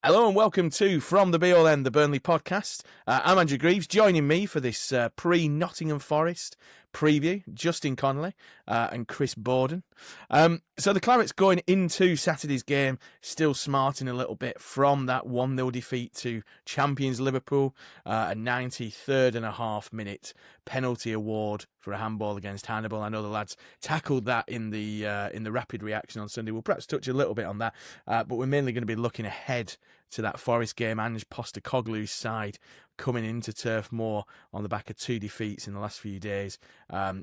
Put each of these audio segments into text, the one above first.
Hello and welcome to From the Be All End, the Burnley podcast. I'm Andrew Greaves. Joining me for this pre-Nottingham Forest preview, Justin Connolly and Chris Borden. So the Clarets going into Saturday's game still smarting a little bit from that 1-0 defeat to champions Liverpool, a 93rd and a half minute penalty award for a handball against Hannibal. I know the lads tackled that in the rapid reaction on Sunday. We'll perhaps touch a little bit on that, but we're mainly going to be looking ahead to that Forest game. Ange Postecoglu's side coming into Turf Moor on the back of 2 defeats in the last few days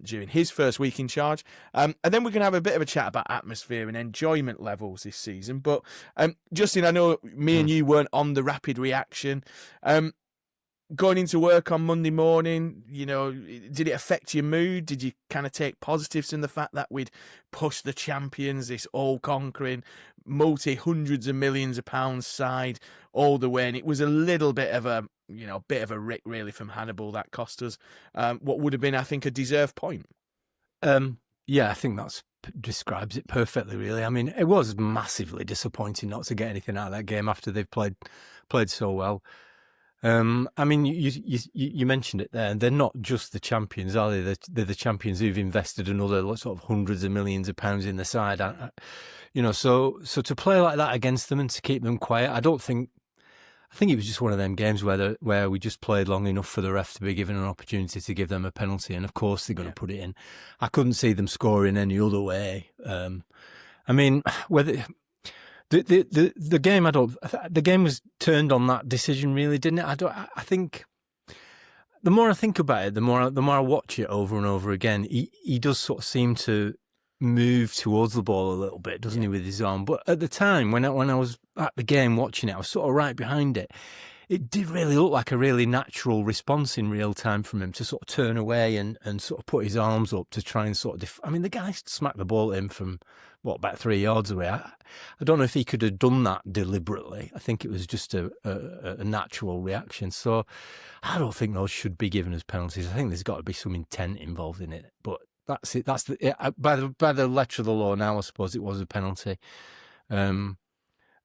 during his first week in charge. And then we're going to have a bit of a chat about atmosphere and enjoyment levels this season. But Justin, I know me and you weren't on the rapid reaction. Going into work on Monday morning, did it affect your mood? Did you kind of take positives in the fact that we'd pushed the champions, this all-conquering, multi-hundreds of millions of pounds side all the way? And it was a little bit of a, rick really from Hannibal that cost us what would have been, I think, a deserved point. Yeah, I think that describes it perfectly, really. I mean, it was massively disappointing not to get anything out of that game after they've played so well. I mean, you mentioned it there. They're not just the champions, are they? They're the champions who've invested another sort of hundreds of millions of pounds in the side. So to play like that against them and to keep them quiet, I think it was just one of them games where we just played long enough for the ref to be given an opportunity to give them a penalty, and of course they're going to put it in. I couldn't see them scoring any other way. I mean, whether. The game, the game was turned on that decision, really, didn't it? I think the more I think about it, the more I watch it over and over again, he does sort of seem to move towards the ball a little bit, doesn't he, with his arm? But at the time, when I was at the game watching it, I was sort of right behind it. It did really look like a really natural response in real time from him to sort of turn away and sort of put his arms up to try and sort of... I mean, the guy smacked the ball at him from, about 3 yards away. I don't know if he could have done that deliberately. I think it was just a natural reaction. So I don't think those should be given as penalties. I think there's got to be some intent involved in it. But that's it. By the letter of the law now, I suppose it was a penalty.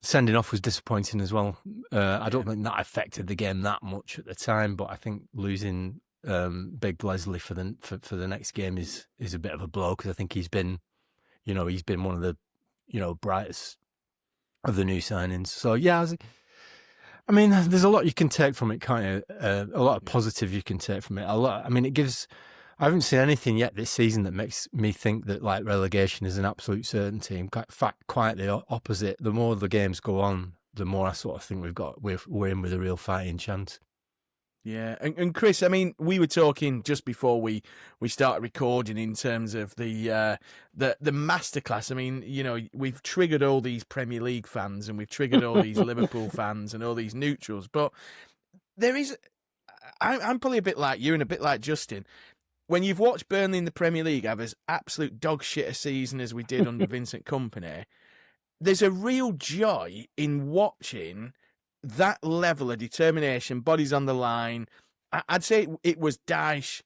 Sending off was disappointing as well. I don't think that affected the game that much at the time, but I think losing Big Leslie for the next game is a bit of a blow, because I think he's been one of the brightest of the new signings. So yeah, I mean, there's a lot you can take from it, can't you? A lot of positive you can take from it. I haven't seen anything yet this season that makes me think that like relegation is an absolute certainty. In fact, quite the opposite. The more the games go on, the more I sort of think we're in with a real fighting chance. Yeah, and Chris, I mean, we were talking just before we started recording in terms of the masterclass. I mean, we've triggered all these Premier League fans and we've triggered all these Liverpool fans and all these neutrals, but there is. I'm probably a bit like you and a bit like Justin. When you've watched Burnley in the Premier League have as absolute dog shit a season as we did under Vincent Kompany, there's a real joy in watching that level of determination, bodies on the line. I'd say it was Dyche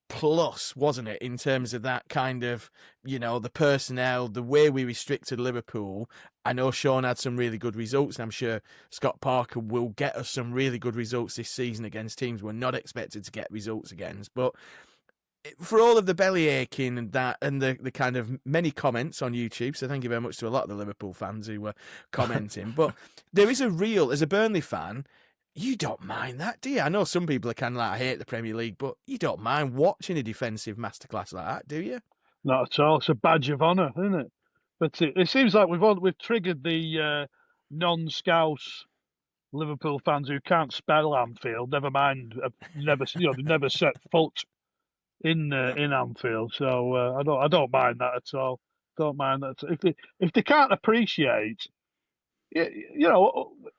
plus, wasn't it, in terms of that kind of, the personnel, the way we restricted Liverpool. I know Sean had some really good results, and I'm sure Scott Parker will get us some really good results this season against teams we're not expected to get results against. But for all of the belly aching and that, and the kind of many comments on YouTube, so thank you very much to a lot of the Liverpool fans who were commenting, but there is as a Burnley fan, you don't mind that, do you? I know some people are kind of like, I hate the Premier League, but you don't mind watching a defensive masterclass like that, do you? Not at all. It's a badge of honour, isn't it? But it seems like we've triggered the non-Scouse Liverpool fans who can't spell Anfield. Never mind, they've never set foot in Anfield, so I don't mind that at all. Don't mind that. If they can't appreciate,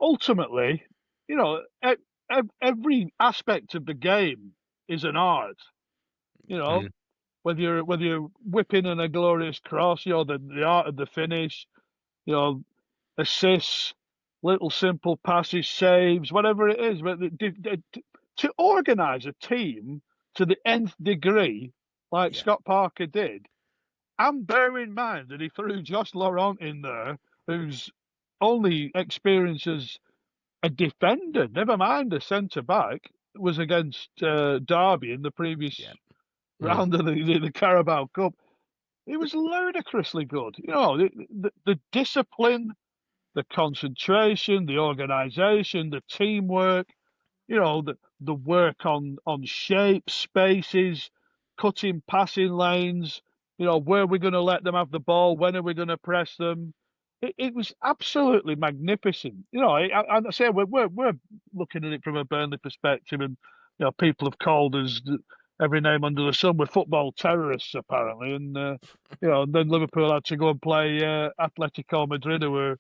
ultimately, every aspect of the game is an art. Whether you're whipping in a glorious cross, the art of the finish, assists, little simple passes, saves, whatever it is. But to organise a team to the nth degree, like Scott Parker did, and bear in mind that he threw Josh Laurent in there, whose only experience as a defender, never mind a centre back, was against Derby in the previous Yeah. round of the Carabao Cup. He was ludicrously good. You know, the discipline, the concentration, the organisation, the teamwork. You know, the work on shapes, spaces, cutting passing lanes. You know, where we're going to let them have the ball, when are we going to press them? It was absolutely magnificent. You know, I say we're looking at it from a Burnley perspective, and you know, people have called us every name under the sun. We're football terrorists apparently, and you know, then Liverpool had to go and play Atletico Madrid, who were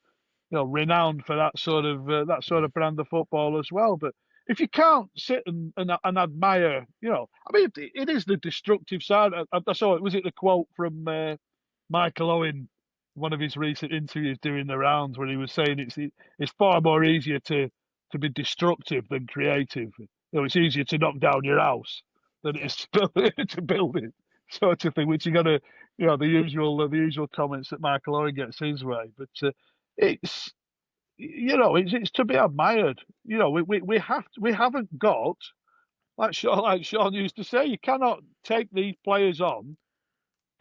renowned for that sort of brand of football as well. But if you can't sit and admire, I mean, it is the destructive side. I saw it. Was it the quote from Michael Owen, one of his recent interviews doing the rounds, where he was saying it's far more easier to be destructive than creative. You know, it's easier to knock down your house than it is to build it, sort of thing. Which you got to, the usual comments that Michael Owen gets his way, but it's it's to be admired. We haven't got, like Sean used to say, you cannot take these players on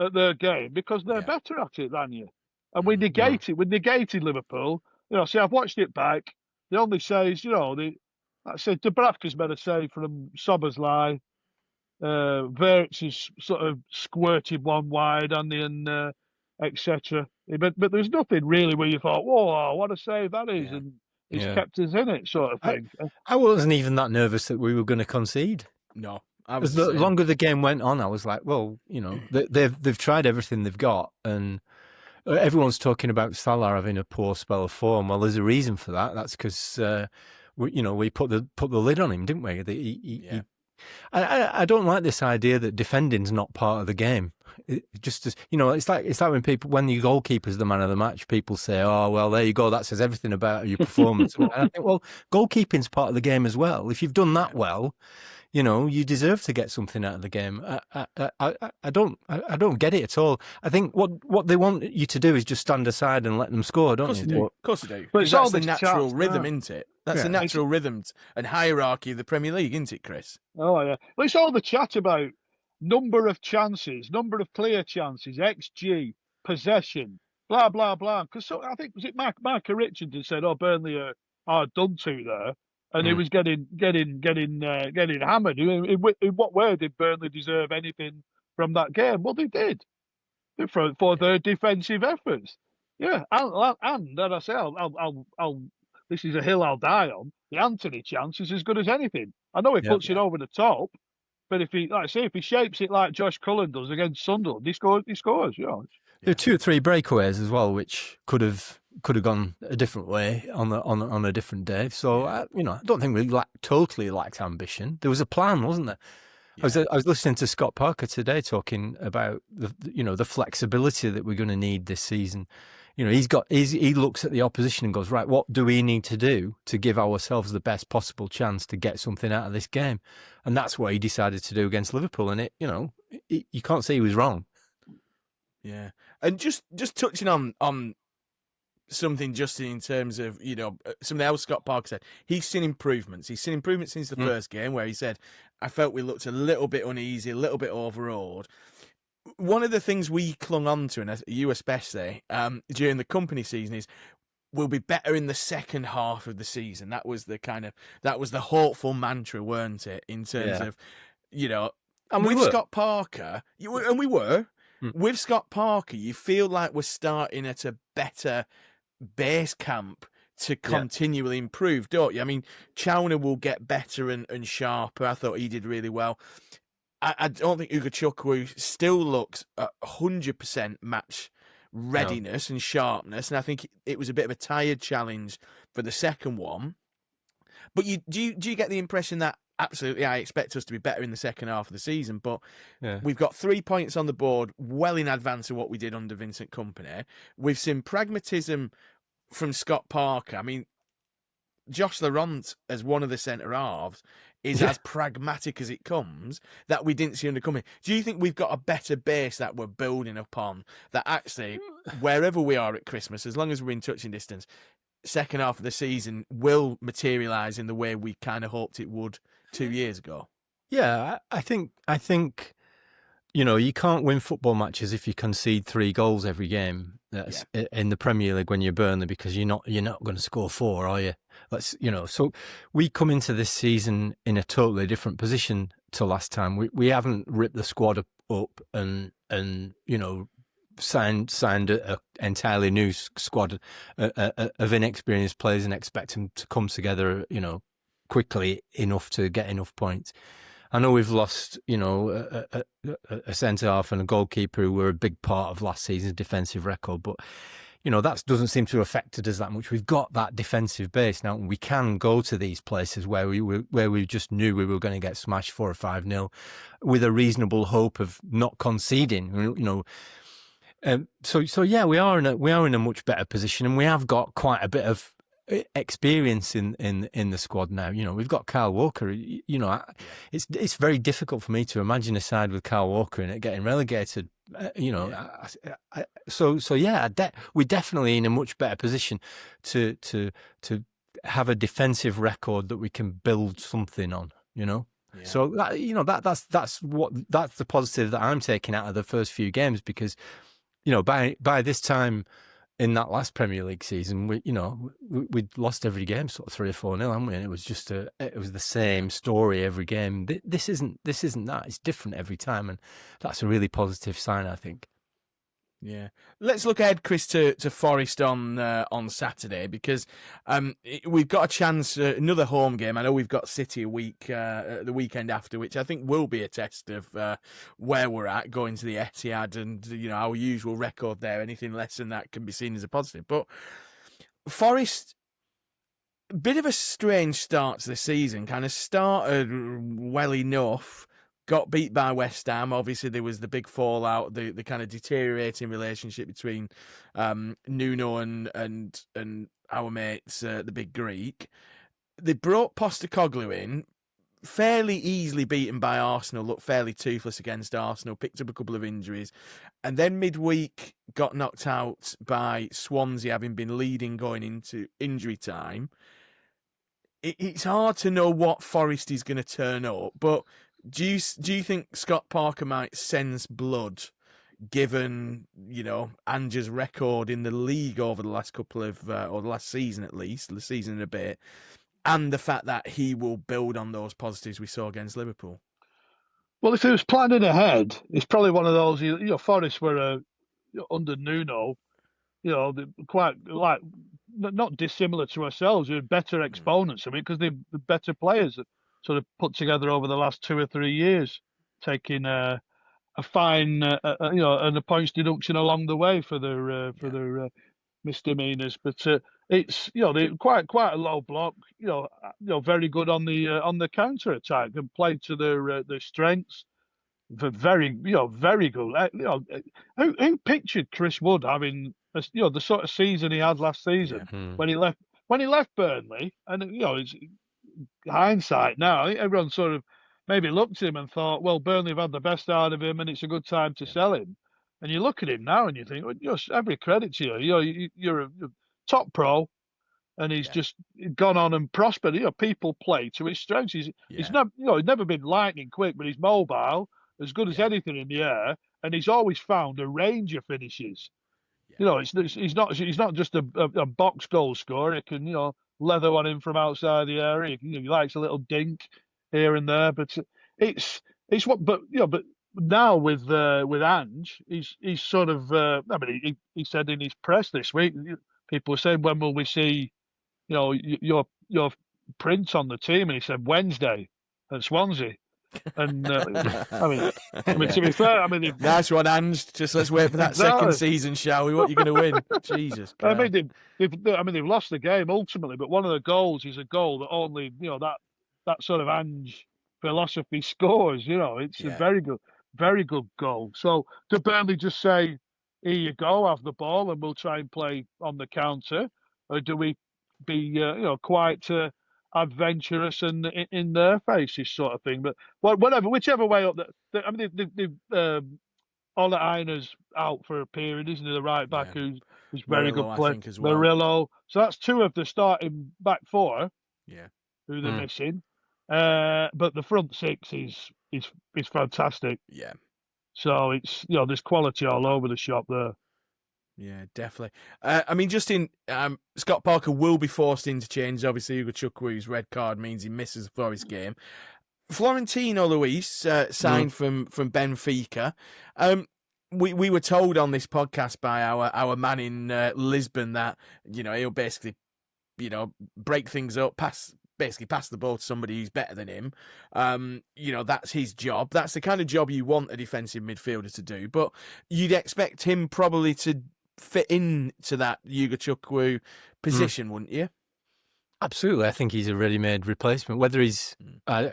at their game because they're better at it than you. And we negate it. We negated Liverpool. See, I've watched it back. The only saves, like I said, Dubravka's made a save from Soberslai. Verts is sort of squirted one wide, and etc. But there's nothing really where you thought, whoa, what a save that is, and he's kept us in it, sort of thing. I wasn't even that nervous that we were going to concede. No, as the longer the game went on, I was like, well, they've tried everything they've got, and everyone's talking about Salah having a poor spell of form. Well, there's a reason for that. That's because we put the lid on him, didn't we? I don't like this idea that defending's not part of the game. It's like when your goalkeeper's the man of the match, people say, "Oh, well, there you go. That says everything about your performance." And I think, well, goalkeeping's part of the game as well. If you've done that well, you deserve to get something out of the game. I don't get it at all. I think what they want you to do is just stand aside and let them score, don't you? Of course you do. But it's that's all the natural chat, rhythm, isn't it? That's the natural rhythm and hierarchy of the Premier League, isn't it, Chris? Oh, yeah. Well, it's all the chat about number of chances, number of clear chances, XG, possession, blah, blah, blah. Because I think, was it Micah Richardson said, Burnley are done to there. And he was getting hammered. In what way did Burnley deserve anything from that game? Well, they did for their defensive efforts. Yeah, and as I say, I'll this is a hill I'll die on. The Anthony chance is as good as anything. I know he puts it over the top, but if he shapes it like Josh Cullen does against Sunderland, he scores. There were 2 or 3 breakaways as well, which could have gone a different way on a different day. So I don't think we totally lacked ambition. There was a plan, wasn't there? Yeah. I was listening to Scott Parker today talking about the flexibility that we're going to need this season. He looks at the opposition and goes, right, what do we need to do to give ourselves the best possible chance to get something out of this game? And that's what he decided to do against Liverpool. And you can't say he was wrong. Yeah, and just touching on something, Justin, in terms of something else Scott Parker said. He's seen improvements. He's seen improvements since the first game, where he said, "I felt we looked a little bit uneasy, a little bit overawed." One of the things we clung on to, and you especially, during the Kompany season, is we'll be better in the second half of the season. That was the hopeful mantra, weren't it? In terms of, and with Scott Parker, and we were. With Scott Parker, you feel like we're starting at a better base camp to continually improve, don't you? I mean, Chowner will get better and sharper. I thought he did really well. I don't think Ugachukwu still looks at 100% match readiness and sharpness, and I think it was a bit of a tired challenge for the second one. But do you get the impression that absolutely I expect us to be better in the second half of the season, but we've got 3 points on the board well in advance of what we did under Vincent Kompany. We've seen pragmatism from Scott Parker. I mean, Josh Laurent as one of the centre halves is as pragmatic as it comes, that we didn't see under Kompany. Do you think we've got a better base that we're building upon, that actually, wherever we are at Christmas, as long as we're in touching distance, second half of the season will materialise in the way we kind of hoped it would 2 years ago? Yeah, I think you can't win football matches if you concede 3 goals every game. That's in the Premier League when you're Burnley, because you're not going to score 4, are you? So we come into this season in a totally different position to last time. We haven't ripped the squad up and signed a entirely new squad of inexperienced players and expect them to come together, quickly enough to get enough points. I know we've lost, a centre half and a goalkeeper who were a big part of last season's defensive record, but that doesn't seem to have affected us that much. We've got that defensive base now, and we can go to these places where we just knew we were going to get smashed 4 or 5-0 with a reasonable hope of not conceding. So yeah, we are in a much better position, and we have got quite a bit of experience in the squad now. We've got Kyle Walker. It's very difficult for me to imagine a side with Kyle Walker in it getting relegated. So yeah, we're definitely in a much better position to have a defensive record that we can build something on. Yeah. So that's the positive that I'm taking out of the first few games, because by this time in that last Premier League season, we'd lost every game sort of 3 or 4-0, haven't we? And it was just it was the same story every game. This isn't that. It's different every time, and that's a really positive sign, I think. Yeah, let's look ahead, Chris, to Forest on Saturday, because we've got a chance, another home game. I know we've got City the weekend after, which I think will be a test of where we're at going to the Etihad, and our usual record there. Anything less than that can be seen as a positive. But Forest, a bit of a strange start to the season. Kind of started well enough. Got beat by West Ham. Obviously, there was the big fallout, the kind of deteriorating relationship between Nuno and our mates, the big Greek. They brought Postecoglu in, fairly easily beaten by Arsenal, looked fairly toothless against Arsenal, picked up a couple of injuries, and then midweek got knocked out by Swansea, having been leading going into injury time. It's hard to know what Forest is going to turn up, but do you think Scott Parker might sense blood, given Ange's record in the league over the last couple of or the last season at least, the season and a bit, and the fact that he will build on those positives we saw against Liverpool? Well, if he was planning ahead, it's probably one of those. Forest were under Nuno, quite like not dissimilar to ourselves. We're better exponents. I mean, because they're better players that sort of put together over the last 2 or 3 years, taking a fine, and a points deduction along the way for their misdemeanors. But it's they're quite a low block. Very good on the counter attack and play to their strengths. Very good. Who pictured Chris Wood having the sort of season he had last season when he left Burnley? And it's hindsight now. I think everyone sort of maybe looked at him and thought, well, Burnley have had the best out of him, and it's a good time to sell him. And you look at him now and you think, well, every credit to you. You're a top pro, and he's just gone on and prospered. People play to his strengths. He's not, he's never been lightning quick, but he's mobile, as good as anything in the air, and he's always found a range of finishes. He's not just a box goal scorer. He can leather one in from outside the area. He likes a little dink here and there, but it's what. But now with Ange, he's sort of. He said in his press this week, people were saying, when will we see, your print on the team? And he said Wednesday at Swansea. And to be fair, nice one, Ange. Just let's wait for that second season, shall we? What are you going to win? Jesus Christ. They've lost the game ultimately, but one of the goals is a goal that only that sort of Ange philosophy scores. It's a very good goal. So do Burnley just say, "Here you go, have the ball, and we'll try and play on the counter," or do we be quite adventurous and in their faces sort of thing? But whatever, whichever way up, they've Ole Einer's out for a period, isn't he? The right back Yeah. who's very Murillo, good I player. think, as well. Murillo. So that's two of the starting back four Yeah. who they're missing. But the front six is fantastic. Yeah. So it's there's quality all over the shop there. Yeah, definitely. I mean, just in Scott Parker will be forced into change. Obviously, Hugo Chukwu's red card means he misses the Forest game. Florentino Luis signed from Benfica. We were told on this podcast by our man in Lisbon that he'll basically break things up, pass the ball to somebody who's better than him. That's his job. That's the kind of job you want a defensive midfielder to do. But you'd expect him probably to fit into that Hugo Chukwu position, wouldn't you? Absolutely, I think he's a ready-made replacement. Whether he's,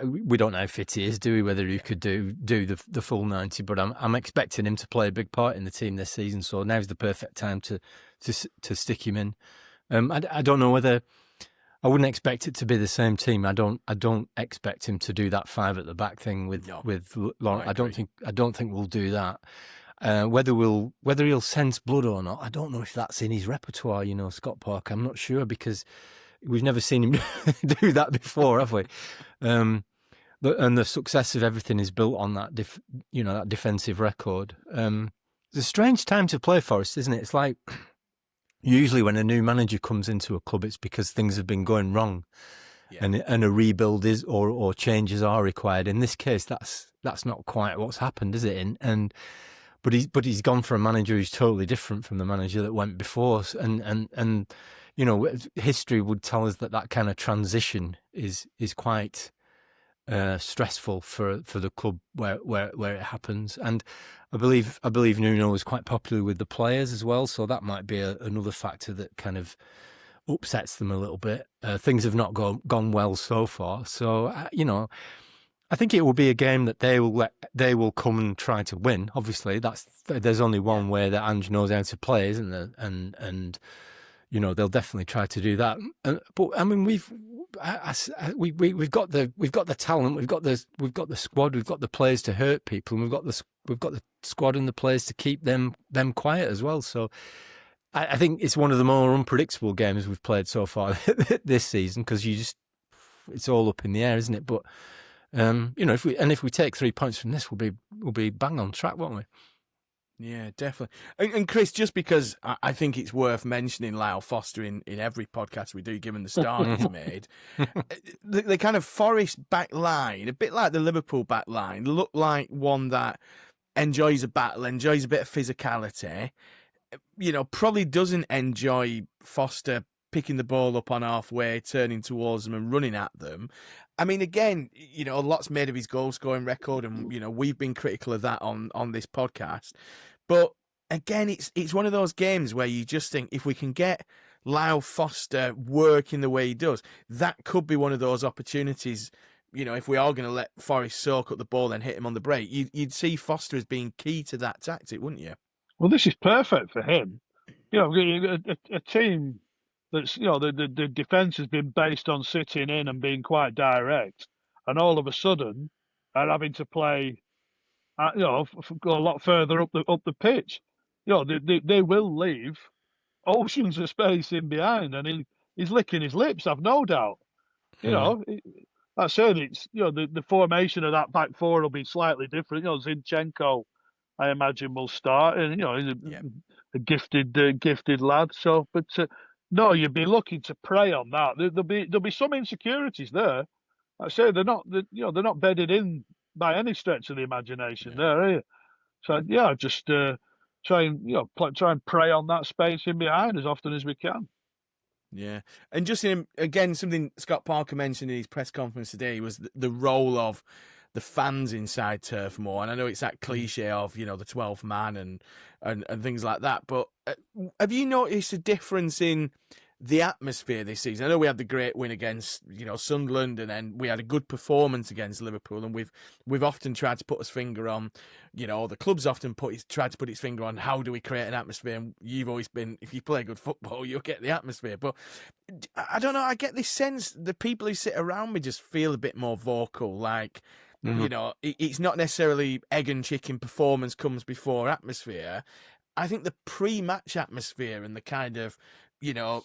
we don't know how fit he is, do we? Whether he could do the full 90, but I'm expecting him to play a big part in the team this season. So now's the perfect time to stick him in. I don't know whether I wouldn't expect it to be the same team. I don't expect him to do that 5 at the back thing with Lauren. I don't think we'll do that. Whether he'll sense blood or not, I don't know if that's in his repertoire. Scott Parker. I'm not sure because we've never seen him do that before, have we? And the success of everything is built on that, that defensive record. It's a strange time to play Forest, isn't it? It's like usually when a new manager comes into a club, it's because things have been going wrong, and a rebuild is or changes are required. In this case, that's not quite what's happened, is it? But he's gone for a manager who's totally different from the manager that went before, and history would tell us that kind of transition is quite stressful for the club where it happens. And I believe Nuno was quite popular with the players as well, so that might be another factor that kind of upsets them a little bit. Things have not gone well so far, so I think it will be a game that they will come and try to win. Obviously, there's only one way that Ange knows how to play, isn't there? And they'll definitely try to do that. But I mean, we've got the talent, we've got the squad, we've got the players to hurt people, and we've got the squad and the players to keep them quiet as well. So I think it's one of the more unpredictable games we've played so far this season because it's all up in the air, isn't it? But if we take 3 points from this, we'll be bang on track, won't we? Yeah, definitely. And Chris, just because I think it's worth mentioning Lyle Foster in every podcast we do, given the start he's made, the kind of Forest back line, a bit like the Liverpool back line, look like one that enjoys a battle, enjoys a bit of physicality, probably doesn't enjoy Foster picking the ball up on halfway, turning towards them and running at them. I mean, again, a lot's made of his goal-scoring record, and, we've been critical of that on this podcast. But, again, it's one of those games where you just think, if we can get Lyle Foster working the way he does, that could be one of those opportunities. If we are going to let Forrest soak up the ball and hit him on the break, you'd see Foster as being key to that tactic, wouldn't you? Well, this is perfect for him. A team that's the defence has been based on sitting in and being quite direct, and all of a sudden are having to play, go a lot further up the pitch. They will leave oceans of space in behind, and he's licking his lips. I've no doubt. I said it's the formation of that back four will be slightly different. Zinchenko, I imagine, will start, and he's a gifted lad. So, but no, you'd be looking to prey on that. There'll be some insecurities there. I say they're not bedded in by any stretch of the imagination there, are you? So just try and prey on that space in behind as often as we can. Yeah, and just again, something Scott Parker mentioned in his press conference today was the role of the fans inside Turf Moor. And I know it's that cliche of, the 12th man and things like that. But have you noticed a difference in the atmosphere this season? I know we had the great win against, Sunderland, and then we had a good performance against Liverpool. And we've often tried to put his finger on, the club's often tried to put its finger on how do we create an atmosphere. And you've always been, if you play good football, you'll get the atmosphere. But I don't know, I get this sense the people who sit around me just feel a bit more vocal, like, you know, it's not necessarily egg and chicken performance comes before atmosphere. I think the pre-match atmosphere and the kind of, you know,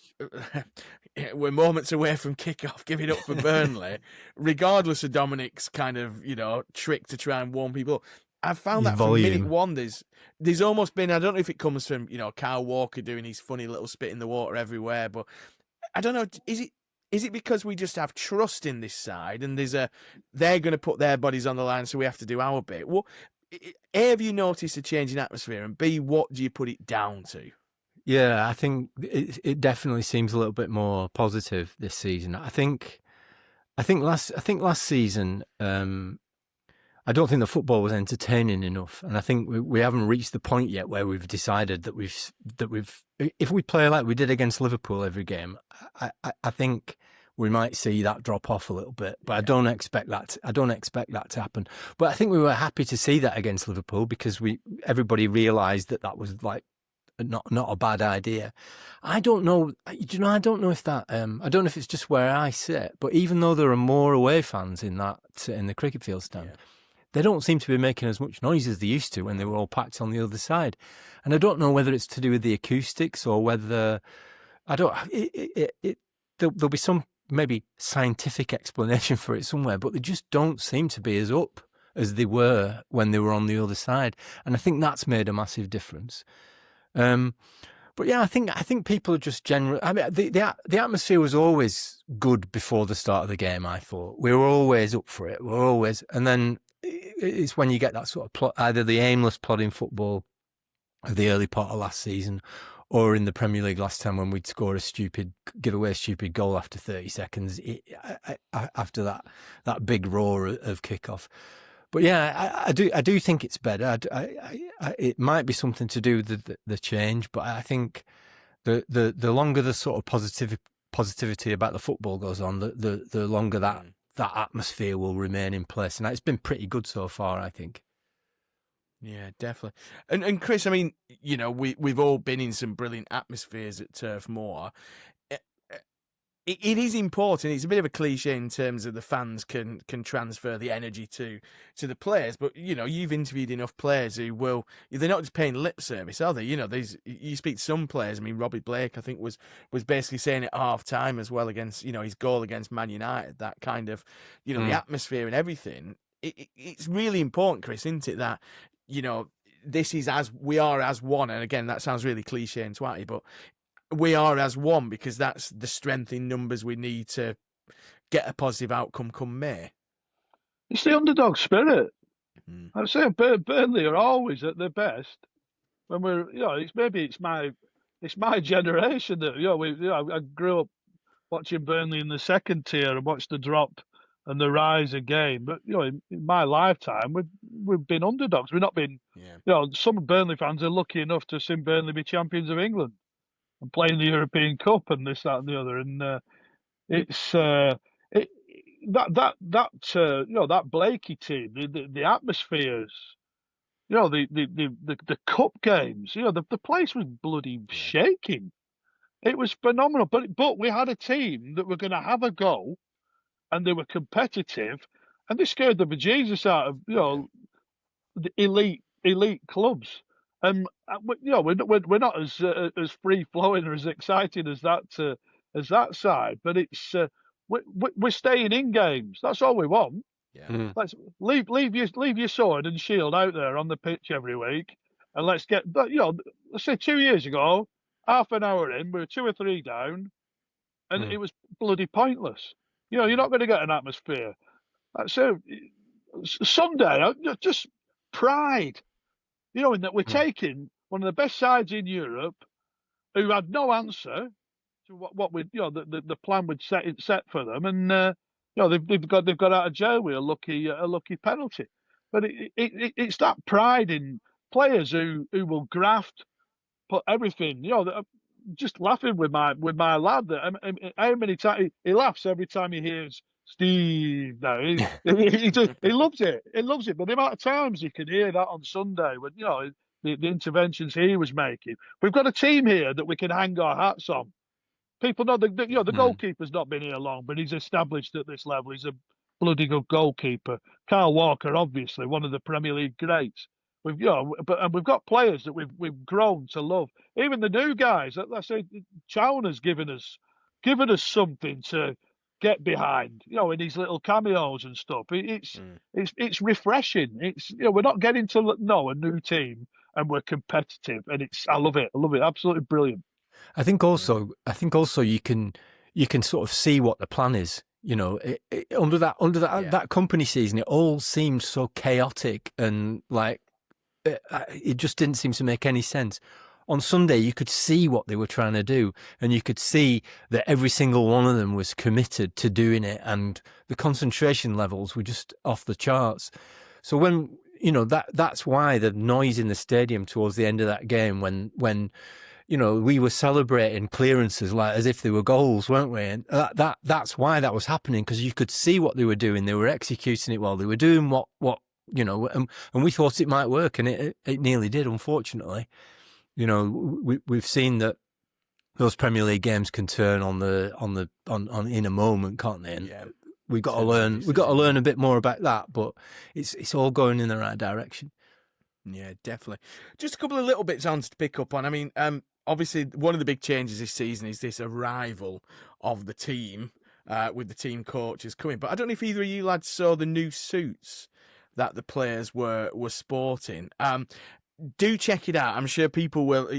we're moments away from kick-off, giving up for Burnley, regardless of Dominic's kind of, you know, trick to try and warm people up. I've found His that from minute volume. one, there's almost been, I don't know if it comes from, you know, Kyle Walker doing his funny little spit in the water everywhere, but I don't know, is it because we just have trust in this side and they're going to put their bodies on the line, so we have to do our bit? Well, A, have you noticed a change in atmosphere? And B, what do you put it down to? Yeah, I think it definitely seems a little bit more positive this season. I think last season, I don't think the football was entertaining enough, and I think we haven't reached the point yet where we've decided that we've if we play like we did against Liverpool every game, I think we might see that drop off a little bit. But I don't expect that. I don't expect that to happen. But I think we were happy to see that against Liverpool because everybody realised that was like not a bad idea. I don't know. You know, I don't know if that. I don't know if it's just where I sit. But even though there are more away fans in the cricket field stand. Yeah. They don't seem to be making as much noise as they used to when they were all packed on the other side. And I don't know whether it's to do with the acoustics or whether there'll be some maybe scientific explanation for it somewhere, but they just don't seem to be as up as they were when they were on the other side. And I think that's made a massive difference. But yeah, I think people are just generally. I mean, the atmosphere was always good before the start of the game. I thought we were always up for it. We're always, and then it's when you get that sort of plot, either the aimless plodding football of the early part of last season, or in the Premier League last time when we'd score give away a stupid goal after 30 seconds after that big roar of kickoff. But yeah, I do think it's better. It might be something to do with the change, but I think the longer the sort of positivity about the football goes on, the longer that atmosphere will remain in place, and it's been pretty good so far, I think. Yeah, definitely. And Chris, I mean, you know, we've all been in some brilliant atmospheres at Turf Moor. It is important. It's a bit of a cliche in terms of the fans can transfer the energy to the players, but you know, you've interviewed enough players who they're not just paying lip service, are they? You know, you speak to some players. I mean, Robbie Blake, I think was basically saying at half time as well against, you know, his goal against Man United, that kind of, you know, the atmosphere and everything. It's really important, Chris, isn't it? That, you know, this is we are as one, and again, that sounds really cliche and twatty, but we are as one because that's the strength in numbers we need to get a positive outcome come May. It's the underdog spirit. I say Burnley are always at their best when we're, you know, it's my generation that, you know, I grew up watching Burnley in the second tier and watched the drop and the rise again. But you know, in my lifetime, we've been underdogs. We've not been, you know, some Burnley fans are lucky enough to see Burnley be champions of England and playing the European Cup and this, that, and the other. And it's you know, that Blakey team, the atmospheres, you know, the cup games, you know, the place was bloody shaking. It was phenomenal. But we had a team that were going to have a go, and they were competitive, and they scared the bejesus out of, you know, the elite clubs. You know, we're not as free flowing or as exciting as that side, but it's we're staying in games. That's all we want. Yeah. Let's leave your sword and shield out there on the pitch every week, and let's get. But you know, let's say 2 years ago, half an hour in, we were 2 or 3 down, and it was bloody pointless. You know, you're not going to get an atmosphere. So Sunday, just pride. You know, in that we're taking one of the best sides in Europe, who had no answer to what we, you know, the plan would set for them, and you know, they've got out of jail with a lucky penalty. But it's that pride in players who will graft, put everything. You know, just laughing with my lad. That how many times he laughs every time he hears Steve. No, he loves it. He loves it. But the amount of times you can hear that on Sunday, with, you know, the interventions he was making. We've got a team here that we can hang our hats on. People know you know, the goalkeeper's not been here long, but he's established at this level. He's bloody good goalkeeper. Kyle Walker, obviously one of the Premier League greats. We've and we've got players that we've grown to love. Even the new guys. Let's say Chowner's given us something to get behind. In his little cameos and stuff. It's refreshing. We're not getting to know a new team and we're competitive, and I love it. Absolutely brilliant. I think also you can sort of see what the plan is. Under that company season, it all seemed so chaotic and like it just didn't seem to make any sense. On Sunday, you could see what they were trying to do, and you could see that every single one of them was committed to doing it, and the concentration levels were just off the charts. So when that's why the noise in the stadium towards the end of that game, when we were celebrating clearances like as if they were goals, weren't we? And that's why that was happening, because you could see what they were doing. They were executing it well. They were doing what and we thought it might work, and it nearly did, unfortunately. We've seen that those Premier League games can turn on in a moment, can't they? And we've got to learn a bit more about that, but it's all going in the right direction. Yeah, definitely. Just a couple of little bits on to pick up on. I mean, obviously one of the big changes this season is this arrival of the team with the team coaches coming. But I don't know if either of you lads saw the new suits that the players were sporting. Do check it out. I'm sure people will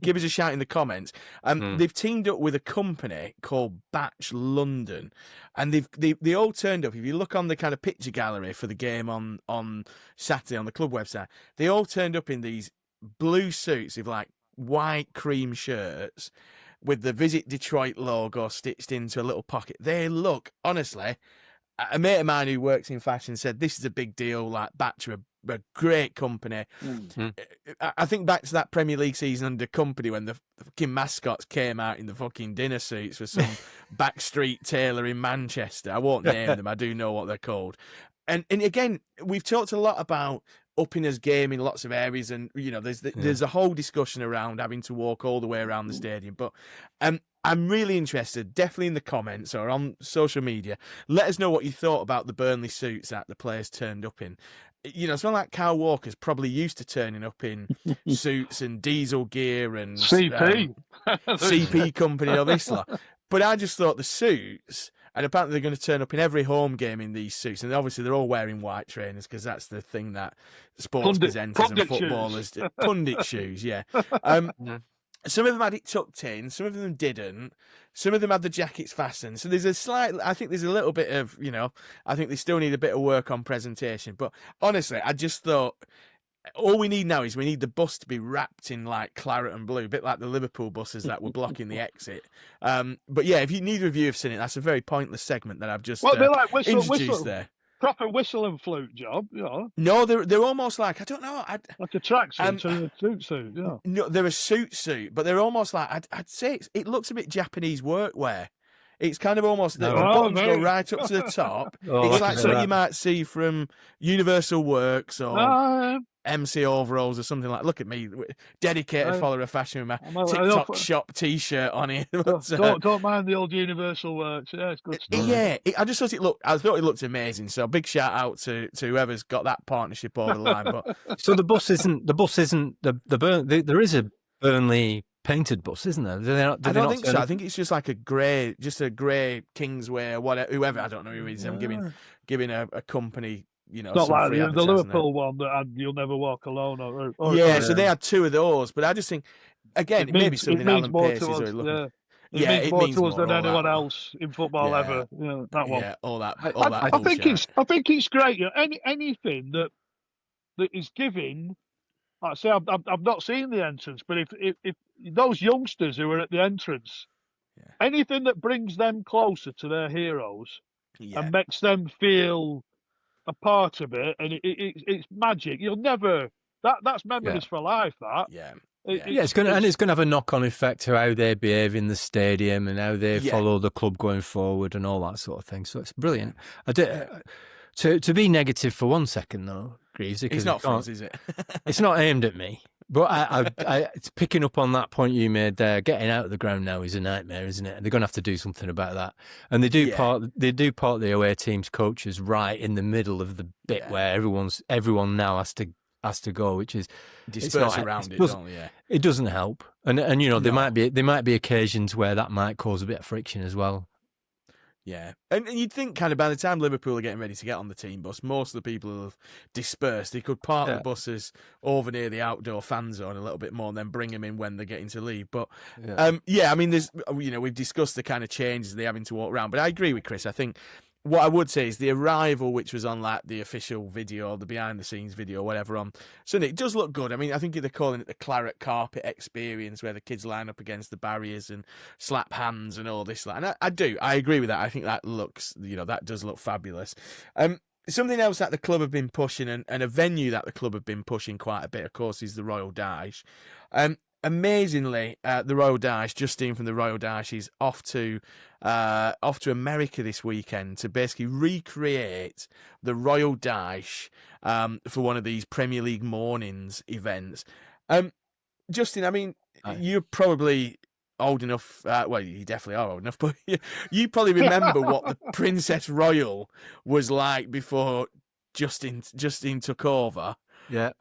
give us a shout in the comments. They've teamed up with a company called Batch London, and they all turned up. If you look on the kind of picture gallery for the game on Saturday on the club website, they all turned up in these blue suits with like white cream shirts with the Visit Detroit logo stitched into a little pocket. They look, honestly, a mate of mine who works in fashion said this is a big deal. Like Batch are a great company. I think back to that Premier League season under Kompany when the fucking mascots came out in the fucking dinner suits for some backstreet tailor in Manchester. I won't name them. I do know what they're called. And again, we've talked a lot about upping his game in lots of areas, and there's a whole discussion around having to walk all the way around the stadium. But I'm really interested, definitely in the comments or on social media. Let us know what you thought about the Burnley suits that the players turned up in. Someone like Kyle Walker's probably used to turning up in suits and diesel gear and CP company and all this lot. But I just thought the suits, and apparently they're going to turn up in every home game in these suits. And obviously they're all wearing white trainers because that's the thing that sports presenters and footballers do. Pundit shoes, yeah. Some of them had it tucked in, some of them didn't. Some of them had the jackets fastened. So I think there's a little bit of, I think they still need a bit of work on presentation. But honestly, I just thought all we need now is we need the bus to be wrapped in like claret and blue, a bit like the Liverpool buses that were blocking the exit. But yeah, if neither of you have seen it, that's a very pointless segment that I've just introduced there. Proper whistle and flute job, No, they're almost like, I don't know, like a tracksuit and a suit, yeah. No, they're a suit, but they're almost like I'd say it looks a bit Japanese workwear. It's kind of almost the buttons go right up to the top. It's like something you might see from Universal Works or MC Overalls or something like. Look at me, dedicated follower of fashion with my TikTok shop T-shirt on it. Don't mind the old Universal Works. Yeah, it's good stuff. Yeah, I just thought it looked amazing. So big shout out to whoever's got that partnership over the line. But so the bus isn't the there is a Burnley painted bus, isn't there? I don't think so. I think it's just like a grey Kingsway, whatever, whoever. I don't know who it is. I'm giving a company. Not like the Liverpool one that You'll Never Walk Alone. So they had two of those, but I just think again maybe something Alan Pace is really looking. It means more to us than anyone else in football ever. That one. Yeah, all that. I think it's great. Anything that is giving. Like I say, I've not seen the entrance, but if those youngsters who are at the entrance, anything that brings them closer to their heroes and makes them feel a part of it, and it's magic. You'll never that's memories for life. That it's going to have a knock-on effect to how they behave in the stadium and how they follow the club going forward and all that sort of thing. So it's brilliant. To be negative for 1 second though, Greavesy, it's not for us, is it? It's not aimed at me, But it's picking up on that point you made there. Getting out of the ground now is a nightmare, isn't it? And they're going to have to do something about that. And they do part the away team's coaches right in the middle of the bit where everyone now has to go, which is disperse around it, don't they? Yeah. It doesn't help. And there might be occasions where that might cause a bit of friction as well. Yeah, and you'd think kind of by the time Liverpool are getting ready to get on the team bus, most of the people have dispersed. They could park the buses over near the outdoor fan zone a little bit more and then bring them in when they're getting to leave. But, I mean, there's, we've discussed the kind of changes they're having to walk around. But I agree with Chris. I think what I would say is the arrival, which was on like the official video, the behind the scenes video, whatever on Sunday, it does look good. I mean, I think they're calling it the claret carpet experience, where the kids line up against the barriers and slap hands and all this. And I agree with that. I think that looks, that does look fabulous. Something else that the club have been pushing, and a venue that the club have been pushing quite a bit, of course, is the Royal Dyche. Amazingly, the Royal Dyche, Justine from the Royal Dyche, is off to America this weekend to basically recreate the Royal Dyche for one of these Premier League mornings events. Justin, I mean, you're probably old enough. Well, you definitely are old enough, but you probably remember what the Princess Royal was like before Justine took over. Yeah.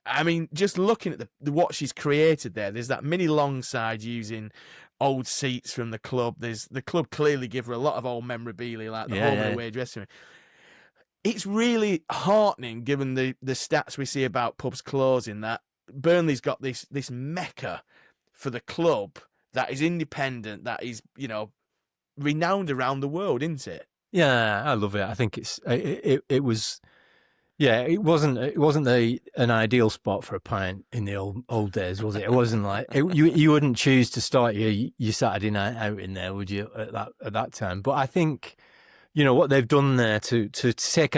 I mean, just looking at what she's created there's that mini long side using old seats from the club. The club clearly give her a lot of old memorabilia, like the home and away dressing room. It's really heartening, given the stats we see about pubs closing, that Burnley's got this mecca for the club that is independent, that is, renowned around the world, isn't it? Yeah, I love it. I think it was. Yeah, it wasn't an ideal spot for a pint in the old days, was it? It wasn't like you wouldn't choose to start your Saturday night out in there, would you? At that time, but I think what they've done there to take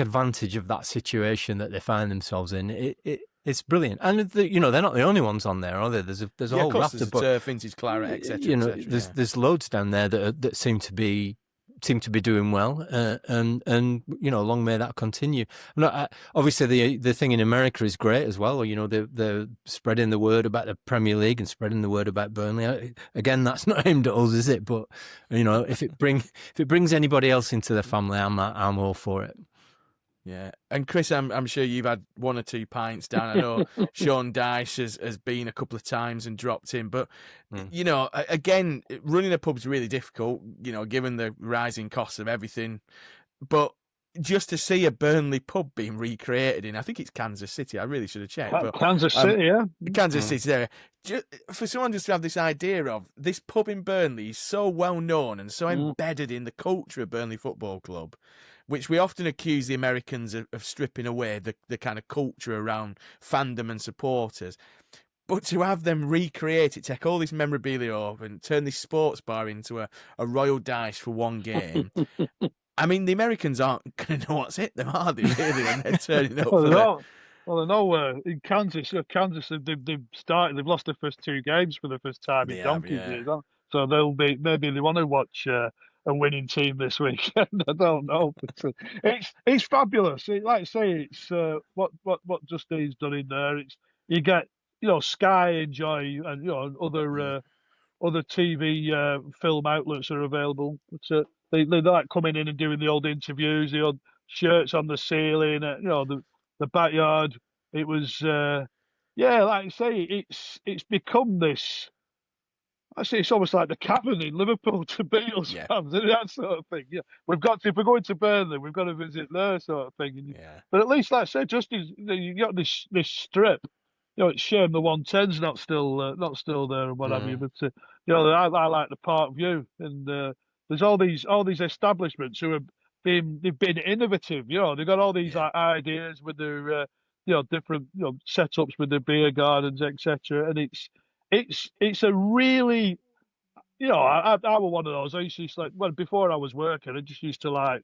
advantage of that situation that they find themselves in. It's brilliant, and they're not the only ones on there, are they? There's a whole raft of turf, vintage claret, etc. There's loads down there that seem to be doing well, and long may that continue. Obviously, the thing in America is great as well. They're spreading the word about the Premier League and spreading the word about Burnley. Again, that's not aimed at us, is it? But if it brings anybody else into the family, I'm all for it. Yeah, and Chris, I'm sure you've had one or two pints down. I know Sean Dyche has been a couple of times and dropped in, but again, running a pub's really difficult. Given the rising costs of everything, but just to see a Burnley pub being recreated in, I think it's Kansas City. I really should have checked. But, Kansas City, yeah, Kansas City there. For someone just to have this idea of this pub in Burnley is so well known and so embedded in the culture of Burnley Football Club, which we often accuse the Americans of stripping away, the kind of culture around fandom and supporters. But to have them recreate it, take all this memorabilia off and turn this sports bar into a Royal Dyche for one game. I mean, the Americans aren't going to know what's hit them, are they, really, when they're turning up? Well, I know in Kansas, they've lost their first two games for the first time in donkey's years. So maybe they want to watch a winning team this weekend. I don't know, but it's fabulous. Like I say, it's what Justine's done in there. You get Sky enjoy, and other TV film outlets are available. But they like coming in and doing the old interviews, the old shirts on the ceiling, the backyard. It was like I say, it's become this. I say it's almost like the Cavern in Liverpool to Beatles fans, and that sort of thing. Yeah, if we're going to Burnley, we've got to visit there, sort of thing. But at least, like I said, just you got this strip. It's a shame the 110's not still there and what have you. But I like the Park View, and there's all these establishments who they've been innovative. They've got all these ideas with their different setups with their beer gardens, etc. And it's a really I was one of those. I used to before I was working, I just used to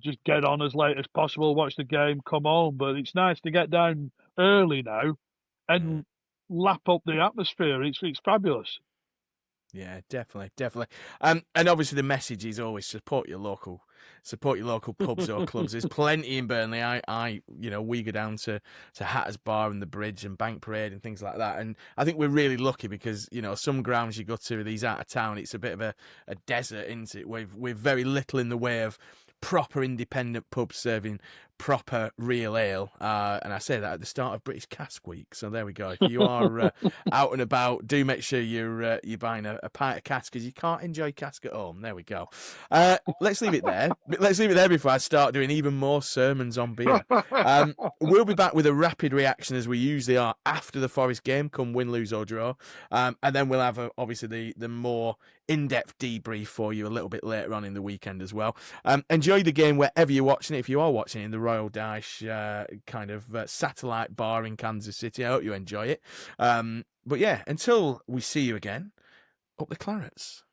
just get on as late as possible, watch the game, come home. But it's nice to get down early now and lap up the atmosphere. It's fabulous. Yeah, definitely, definitely. And obviously the message is always support your local pubs or clubs. There's plenty in Burnley. We go down to Hatter's Bar and the Bridge and Bank Parade and things like that. And I think we're really lucky because some grounds you go to these out of town, it's a bit of a desert, isn't it? We've very little in the way of proper independent pubs serving proper real ale, and I say that at the start of British Cask Week. So there we go. If you are out and about, do make sure you're buying a pint of cask, because you can't enjoy cask at home. There we go. Let's leave it there. Let's leave it there before I start doing even more sermons on beer. We'll be back with a rapid reaction, as we usually are, after the Forest game, come win, lose or draw, and then we'll have obviously the more in-depth debrief for you a little bit later on in the weekend as well. Enjoy the game wherever you're watching it. If you are watching it in the Royal Dyche kind of satellite bar in Kansas City, I hope you enjoy it. But yeah, until we see you again, up the Clarets.